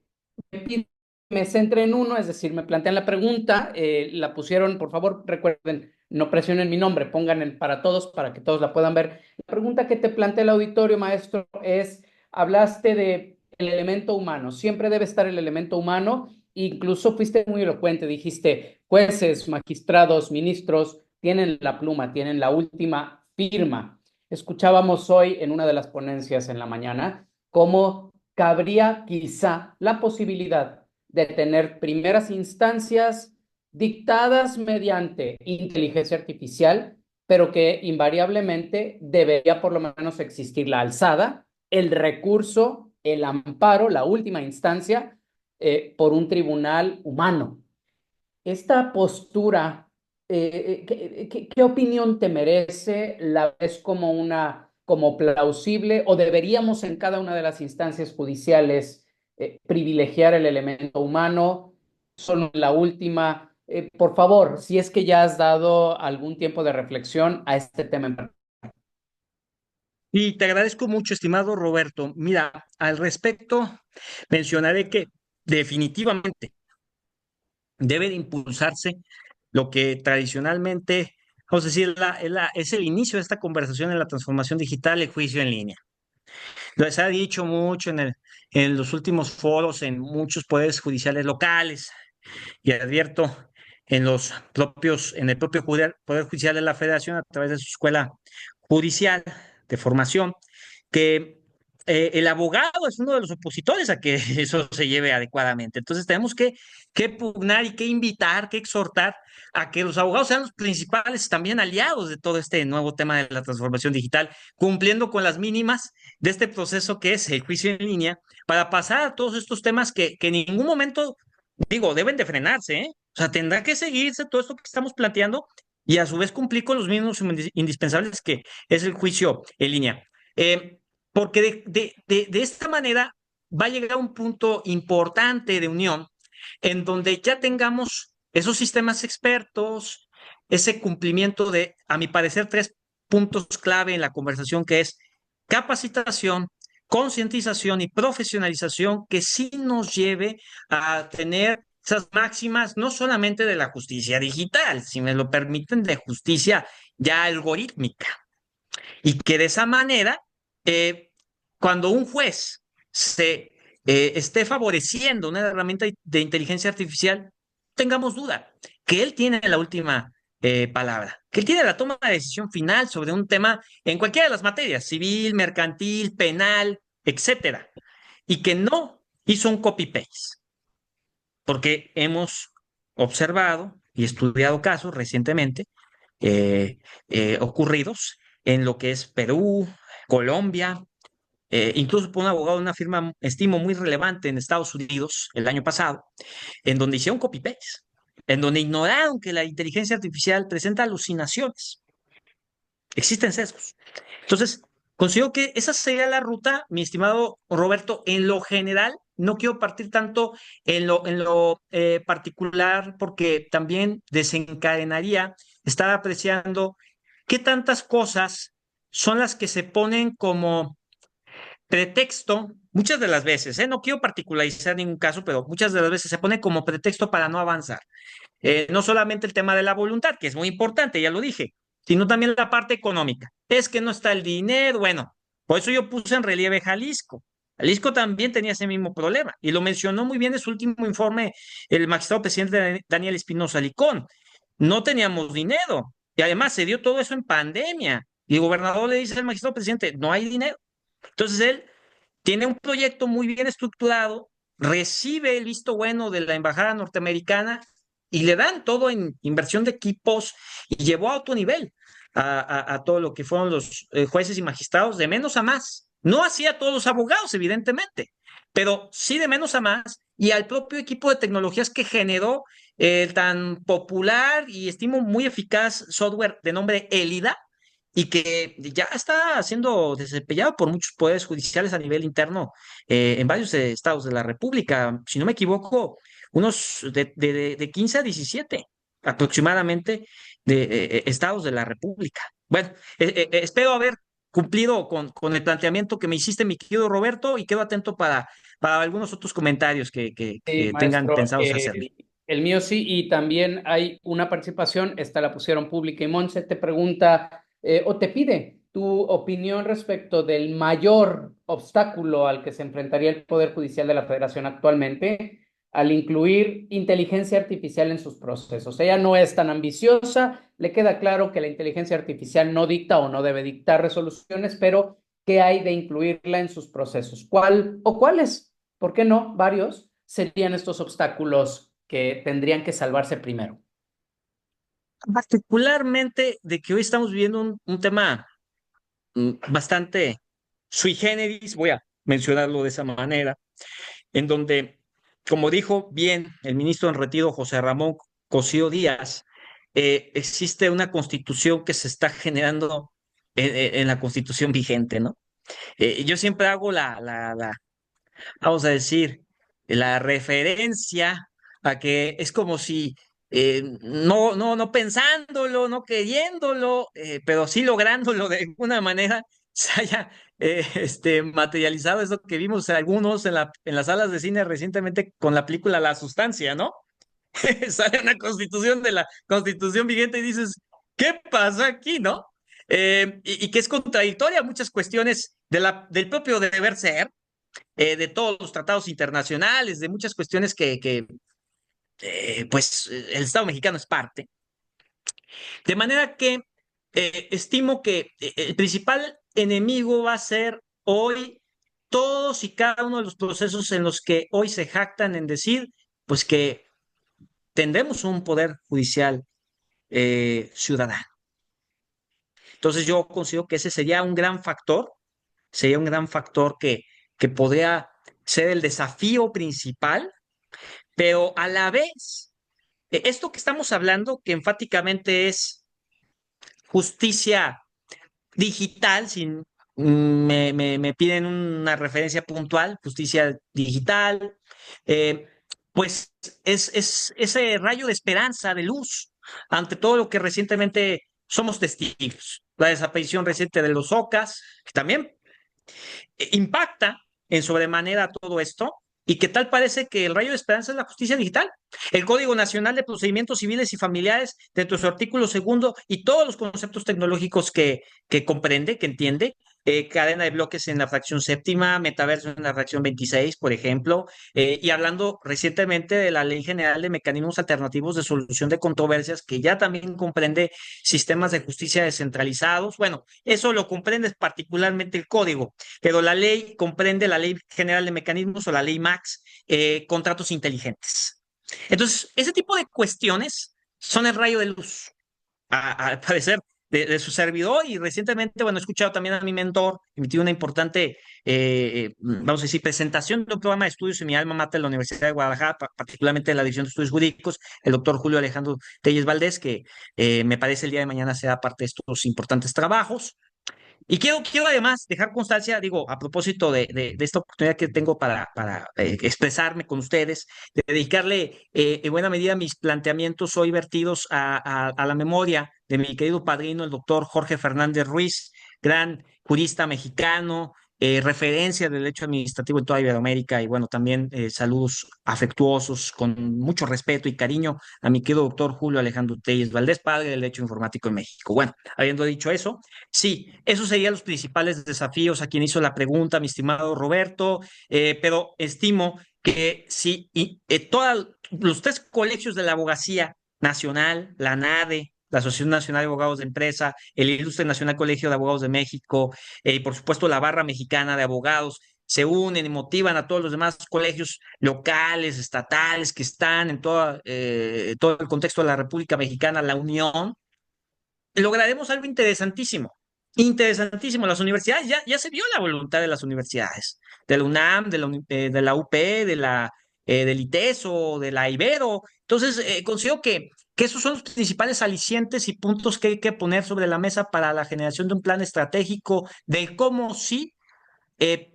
Me centré en uno, es decir, me plantean la pregunta, la pusieron, por favor, recuerden, no presionen mi nombre, pongan el para todos para que todos la puedan ver. La pregunta que te plantea el auditorio, maestro, es, hablaste de el elemento humano, siempre debe estar el elemento humano, incluso fuiste muy elocuente, dijiste, jueces, magistrados, ministros, tienen la pluma, tienen la última firma. Escuchábamos hoy en una de las ponencias en la mañana cómo cabría quizá la posibilidad de tener primeras instancias dictadas mediante inteligencia artificial, pero que invariablemente debería por lo menos existir la alzada, el recurso, el amparo, la última instancia por un tribunal humano. Esta postura, ¿qué opinión te merece? ¿La ves como como plausible o deberíamos en cada una de las instancias judiciales privilegiar el elemento humano? Solo la última, por favor, si es que ya has dado algún tiempo de reflexión a este tema en particular. Y te agradezco mucho, estimado Roberto. Mira, al respecto, mencionaré que definitivamente debe de impulsarse lo que tradicionalmente vamos a decir, es el inicio de esta conversación en la transformación digital, el juicio en línea. Lo se ha dicho mucho en los últimos foros, en muchos poderes judiciales locales, y advierto en el propio Poder Judicial de la Federación, a través de su escuela judicial de formación, que el abogado es uno de los opositores a que eso se lleve adecuadamente. Entonces tenemos que pugnar y que invitar, que exhortar a que los abogados sean los principales también aliados de todo este nuevo tema de la transformación digital, cumpliendo con las mínimas de este proceso que es el juicio en línea, para pasar a todos estos temas que en ningún momento, digo, deben de frenarse, ¿eh? O sea, tendrá que seguirse todo esto que estamos planteando y a su vez cumplir con los mínimos indispensables que es el juicio en línea. Eh, Porque de esta manera va a llegar a un punto importante de unión en donde ya tengamos esos sistemas expertos, ese cumplimiento de, a mi parecer, tres puntos clave en la conversación, que es capacitación, concientización y profesionalización, que sí nos lleve a tener esas máximas, no solamente de la justicia digital, si me lo permiten, de justicia ya algorítmica. Y que de esa manera, eh, cuando un juez se esté favoreciendo una herramienta de inteligencia artificial, tengamos duda que él tiene la última palabra, que él tiene la toma de decisión final sobre un tema en cualquiera de las materias, civil, mercantil, penal, etcétera, y que no hizo un copy-paste, porque hemos observado y estudiado casos recientemente eh, ocurridos en lo que es Perú, Colombia, incluso por un abogado de una firma, estimo, muy relevante en Estados Unidos el año pasado, en donde hicieron copy-paste, en donde ignoraron que la inteligencia artificial presenta alucinaciones, existen sesgos. Entonces, considero que esa sería la ruta, mi estimado Roberto, en lo general. No quiero partir tanto en lo particular, porque también desencadenaría estar apreciando qué tantas cosas son las que se ponen como pretexto, muchas de las veces, no quiero particularizar ningún caso, pero muchas de las veces se pone como pretexto para no avanzar. No solamente el tema de la voluntad, que es muy importante, ya lo dije, sino también la parte económica. Es que no está el dinero, bueno, por eso yo puse en relieve Jalisco. Jalisco también tenía ese mismo problema y lo mencionó muy bien en su último informe el magistrado presidente Daniel Espinosa Licón. No teníamos dinero y además se dio todo eso en pandemia y el gobernador le dice al magistrado presidente, no hay dinero. Entonces él tiene un proyecto muy bien estructurado, recibe el visto bueno de la embajada norteamericana y le dan todo en inversión de equipos y llevó a otro nivel a todo lo que fueron los jueces y magistrados de menos a más. No hacía todos los abogados, evidentemente, pero sí de menos a más y al propio equipo de tecnologías que generó el tan popular y estimo muy eficaz software de nombre Elida, y que ya está siendo desempeñado por muchos poderes judiciales a nivel interno en varios estados de la República. Si no me equivoco, unos de 15 a 17 aproximadamente de estados de la República. Bueno, espero haber cumplido con el planteamiento que me hiciste, mi querido Roberto, y quedo atento para algunos otros comentarios Sí, que tengan maestro, pensados hacerme. el mío sí, y también hay una participación, esta la pusieron pública y Monse te pregunta o te pide tu opinión respecto del mayor obstáculo al que se enfrentaría el Poder Judicial de la Federación actualmente al incluir inteligencia artificial en sus procesos. Ella no es tan ambiciosa, le queda claro que la inteligencia artificial no dicta o no debe dictar resoluciones, pero ¿qué hay de incluirla en sus procesos? ¿Cuál o cuáles? ¿Por qué no? Varios serían estos obstáculos que tendrían que salvarse primero. Particularmente de que hoy estamos viviendo un tema bastante sui generis, voy a mencionarlo de esa manera, en donde, como dijo bien el ministro en retiro José Ramón Cosío Díaz, existe una constitución que se está generando en la constitución vigente, ¿no? Yo siempre hago vamos a decir, la referencia a que es como si no pensándolo, no queriéndolo, pero sí lográndolo de alguna manera, se haya materializado eso que vimos algunos en las salas de cine recientemente con la película La Sustancia, ¿no? Sale una constitución de la constitución vigente y dices, ¿Qué pasa aquí, no? Y que es contradictoria a muchas cuestiones del propio deber ser, de todos los tratados internacionales, de muchas cuestiones pues, el Estado mexicano es parte. De manera que estimo que el principal enemigo va a ser hoy todos y cada uno de los procesos en los que hoy se jactan en decir, pues que tendremos un poder judicial ciudadano. Entonces yo considero que ese sería un gran factor que podría ser el desafío principal, pero a la vez, esto que estamos hablando, que enfáticamente es justicia digital, sin, me piden una referencia puntual, justicia digital, eh, pues es ese rayo de esperanza, de luz, ante todo lo que recientemente somos testigos. La desaparición reciente de los OCAS, que también impacta en sobremanera todo esto, y que tal parece que el rayo de esperanza es la justicia digital. El Código Nacional de Procedimientos Civiles y Familiares, dentro de su artículo segundo, y todos los conceptos tecnológicos que comprende, que entiende, cadena de bloques en la fracción séptima, metaverso en la fracción 26, por ejemplo, y hablando recientemente de la Ley General de Mecanismos Alternativos de Solución de Controversias, que ya también comprende sistemas de justicia descentralizados. Bueno, eso lo comprende particularmente el código, pero la ley comprende la Ley General de Mecanismos o la Ley MAX, contratos inteligentes. Entonces, ese tipo de cuestiones son el rayo de luz, al parecer, de su servidor. Y recientemente, bueno, he escuchado también a mi mentor emitir una importante, vamos a decir, presentación de un programa de estudios en mi alma mater de la Universidad de Guadalajara, particularmente en la División de Estudios Jurídicos, el doctor Julio Alejandro Telles Valdés, que me parece el día de mañana será parte de estos importantes trabajos. Y quiero además dejar constancia, digo, a propósito de esta oportunidad que tengo para expresarme con ustedes, de dedicarle en buena medida mis planteamientos hoy vertidos a la memoria de mi querido padrino, el doctor Jorge Fernández Ruiz, gran jurista mexicano, referencia del derecho administrativo en toda Iberoamérica, y bueno, también saludos afectuosos, con mucho respeto y cariño a mi querido doctor Julio Alejandro Telles Valdés, padre del derecho informático en México. Bueno, habiendo dicho eso, sí, esos serían los principales desafíos a quien hizo la pregunta, mi estimado Roberto, pero estimo que si todos los tres colegios de la abogacía nacional, la NADE, la Asociación Nacional de Abogados de Empresa, el Ilustre Nacional Colegio de Abogados de México, y por supuesto la Barra Mexicana de Abogados, se unen y motivan a todos los demás colegios locales, estatales, que están en todo el contexto de la República Mexicana, la unión, lograremos algo interesantísimo. Interesantísimo. Las universidades, ya se vio la voluntad de las universidades, de la UNAM, de la UP, del ITESO, de la Ibero. Entonces, considero que esos son los principales alicientes y puntos que hay que poner sobre la mesa para la generación de un plan estratégico de cómo sí,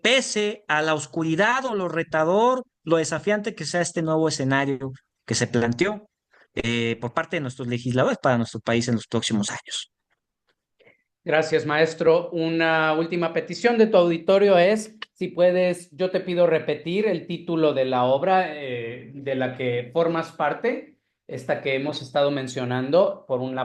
pese a la oscuridad o lo retador, lo desafiante que sea este nuevo escenario que se planteó por parte de nuestros legisladores para nuestro país en los próximos años. Gracias, maestro. Una última petición de tu auditorio es, si puedes, yo te pido repetir el título de la obra de la que formas parte, esta que hemos estado mencionando, por un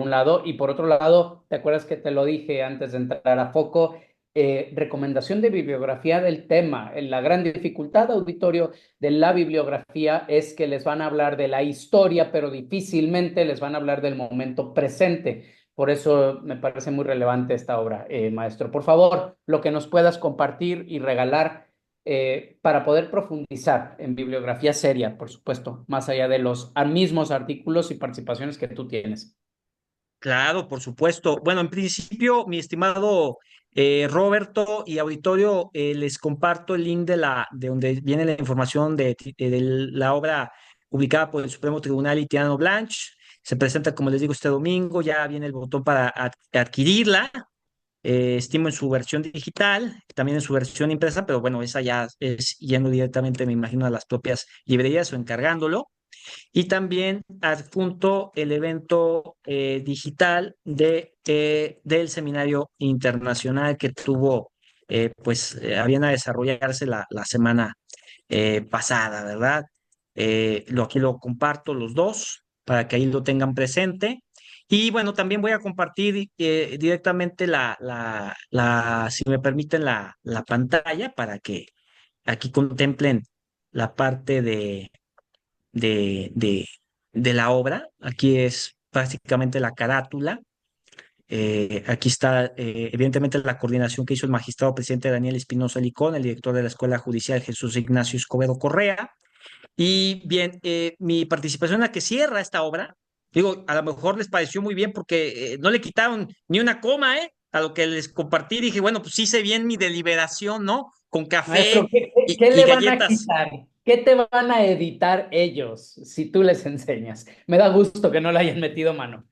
lado, y por otro lado, ¿te acuerdas que te lo dije antes de entrar a foco? Recomendación de bibliografía del tema. La gran dificultad, auditorio, de la bibliografía es que les van a hablar de la historia, pero difícilmente les van a hablar del momento presente. Por eso me parece muy relevante esta obra, maestro. Por favor, lo que nos puedas compartir y regalar para poder profundizar en bibliografía seria, por supuesto, más allá de los mismos artículos y participaciones que tú tienes. Claro, por supuesto. Bueno, en principio, mi estimado Roberto y auditorio, les comparto el link de donde viene la información de la obra publicada por el Supremo Tribunal Itiano Blanche. Se presenta, como les digo, este domingo. Ya viene el botón para adquirirla. Estimo en su versión digital, también en su versión impresa, pero bueno, esa ya es yendo directamente, me imagino, a las propias librerías o encargándolo. Y también adjunto el evento digital del seminario internacional que tuvo, habían a desarrollarse la semana pasada, ¿verdad? Aquí lo comparto los dos para que ahí lo tengan presente. Y bueno, también voy a compartir directamente si me permiten, la pantalla para que aquí contemplen la parte de, de, de la obra. Aquí es prácticamente la carátula. Aquí está, evidentemente, la coordinación que hizo el magistrado presidente Daniel Espinosa Licón, el director de la Escuela Judicial Jesús Ignacio Escobedo Correa. Y bien, mi participación en la que cierra esta obra, digo, a lo mejor les pareció muy bien porque no le quitaron ni una coma, ¿eh? A lo que les compartí, dije, bueno, pues hice bien mi deliberación, ¿no? Con Maestro, café qué y le van a galletas. quitar? ¿Qué te van a editar ellos si tú les enseñas? Me da gusto que no le hayan metido mano.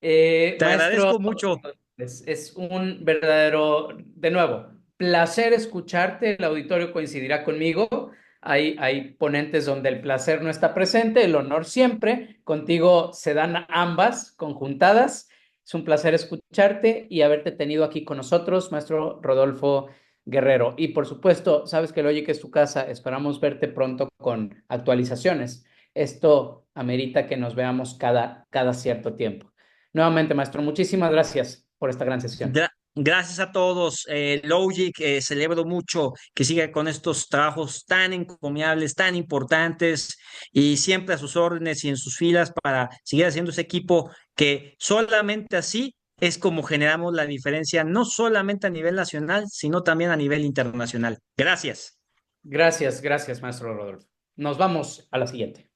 Te Maestro, agradezco mucho. es un verdadero, de nuevo, placer escucharte. El auditorio coincidirá conmigo. Hay ponentes donde el placer no está presente, el honor siempre. Contigo se dan ambas conjuntadas. Es un placer escucharte y haberte tenido aquí con nosotros, maestro Rodolfo Guerrero. Y por supuesto, sabes que el Oye que es tu casa. Esperamos verte pronto con actualizaciones. Esto amerita que nos veamos cada cierto tiempo. Nuevamente, maestro, muchísimas gracias por esta gran sesión. Gracias a todos. Logic, celebro mucho que siga con estos trabajos tan encomiables, tan importantes y siempre a sus órdenes y en sus filas para seguir haciendo ese equipo que solamente así es como generamos la diferencia, no solamente a nivel nacional, sino también a nivel internacional. Gracias. Gracias, gracias, maestro Rodolfo. Nos vamos a la siguiente.